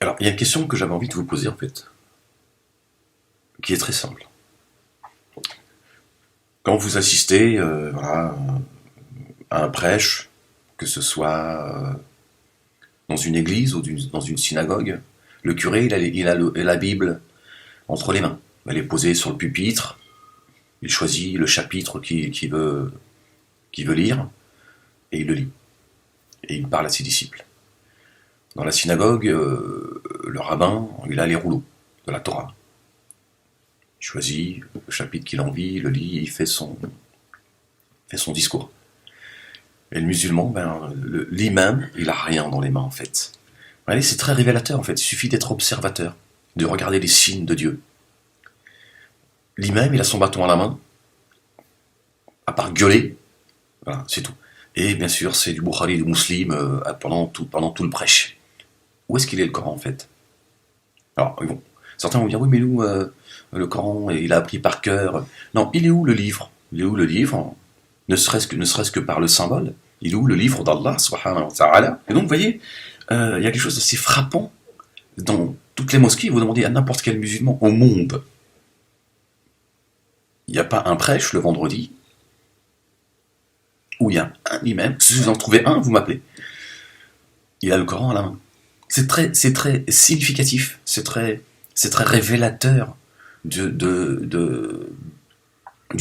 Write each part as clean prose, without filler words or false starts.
Alors, il y a une question que j'avais envie de vous poser, en fait, qui est très simple. Quand vous assistez voilà, à un prêche, que ce soit dans une église ou dans une synagogue, le curé, il a la Bible entre les mains. Elle est posée sur le pupitre, il choisit le chapitre qu'il veut lire, et il le lit. Et il parle à ses disciples. Dans la synagogue, le rabbin, il a les rouleaux de la Torah. Il choisit le chapitre qu'il a envie, il le lit, et il fait son discours. Et le musulman, l'imam, il a rien dans les mains en fait. Vous voyez, c'est très révélateur en fait. Il suffit d'être observateur, de regarder les signes de Dieu. L'imam, il a son bâton à la main, à part gueuler, voilà, c'est tout. Et bien sûr, c'est du Bukhari, du Muslim pendant tout le prêche. Où est-ce qu'il est le Coran en fait? Alors, bon, certains vont dire oui, mais nous, le Coran, il a appris par cœur. Non, il est où le livre? Il est où le livre? Ne serait-ce que par le symbole. Il est où le livre d'Allah, subhanahu wa ta'ala? Et donc, vous voyez, il y a quelque chose d'assez frappant dans toutes les mosquées. Vous demandez à n'importe quel musulman au monde, il n'y a pas un prêche le vendredi où il y a un imam. Si vous en trouvez un, vous m'appelez. Il a le Coran à la main. C'est très significatif, c'est très révélateur du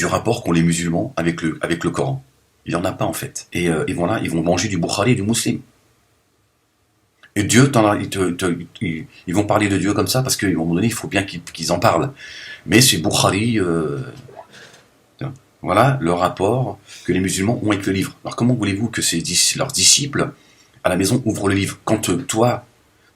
rapport qu'ont les musulmans avec le Coran. Il n'y en a pas en fait. Et ils vont manger du Bukhari et du Muslim. Et Dieu, ils vont parler de Dieu comme ça parce qu'à un moment donné, il faut bien qu'ils en parlent. Mais c'est Bukhari, voilà le rapport que les musulmans ont avec le livre. Alors comment voulez-vous que leurs disciples à la maison ouvrent le livre quand toi,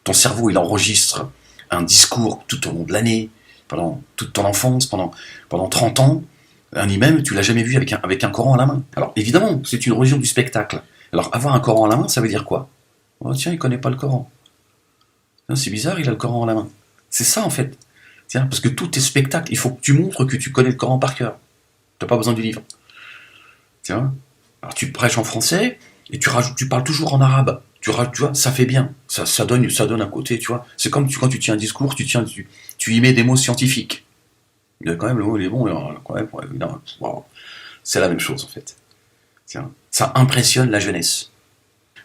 ton cerveau, il enregistre un discours tout au long de l'année, pendant toute ton enfance, pendant 30 ans, un imam, tu l'as jamais vu avec un Coran à la main. Alors évidemment, c'est une religion du spectacle. Alors avoir un Coran à la main, ça veut dire quoi? Oh tiens, il connaît pas le Coran. C'est bizarre, il a le Coran à la main. C'est ça en fait. Tiens, parce que tout est spectacle. Il faut que tu montres que tu connais le Coran par cœur. Tu n'as pas besoin du livre. Tiens. Alors tu prêches en français et tu parles toujours en arabe. Tu vois, ça fait bien. Ça donne un côté, tu vois. C'est comme quand tu tiens un discours, tu y mets des mots scientifiques. Il y a quand même le mot, il est bon, quand même, ouais, non, wow. C'est la même chose en fait. Tiens, ça impressionne la jeunesse.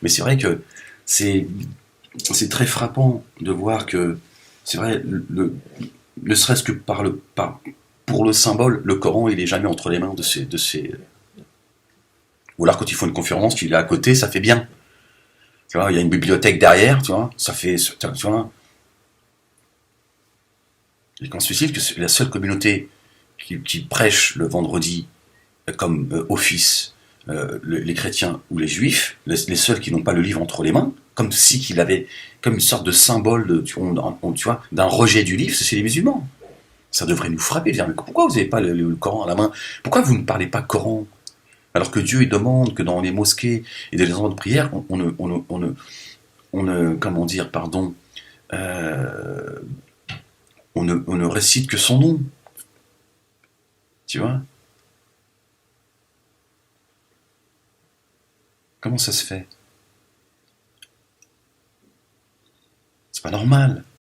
Mais c'est vrai que c'est c'est très frappant de voir que c'est vrai, ne serait-ce que pour le symbole, le Coran il est jamais entre les mains de ces. Ou alors quand ils font une conférence, tu l'as à côté, ça fait bien. Tu vois, il y a une bibliothèque derrière, tu vois, ça fait, tu vois. Et quand se dit que c'est la seule communauté qui prêche le vendredi comme office les chrétiens ou les juifs, les seuls qui n'ont pas le livre entre les mains, comme si qu'il avait comme une sorte de symbole tu vois, d'un rejet du livre, c'est les musulmans. Ça devrait nous frapper, dire mais pourquoi vous n'avez pas le Coran à la main? Pourquoi vous ne parlez pas Coran? Alors que Dieu il demande que dans les mosquées et dans les endroits de prière, comment dire, pardon, euh, on ne récite que son nom, tu vois? Comment ça se fait? C'est pas normal.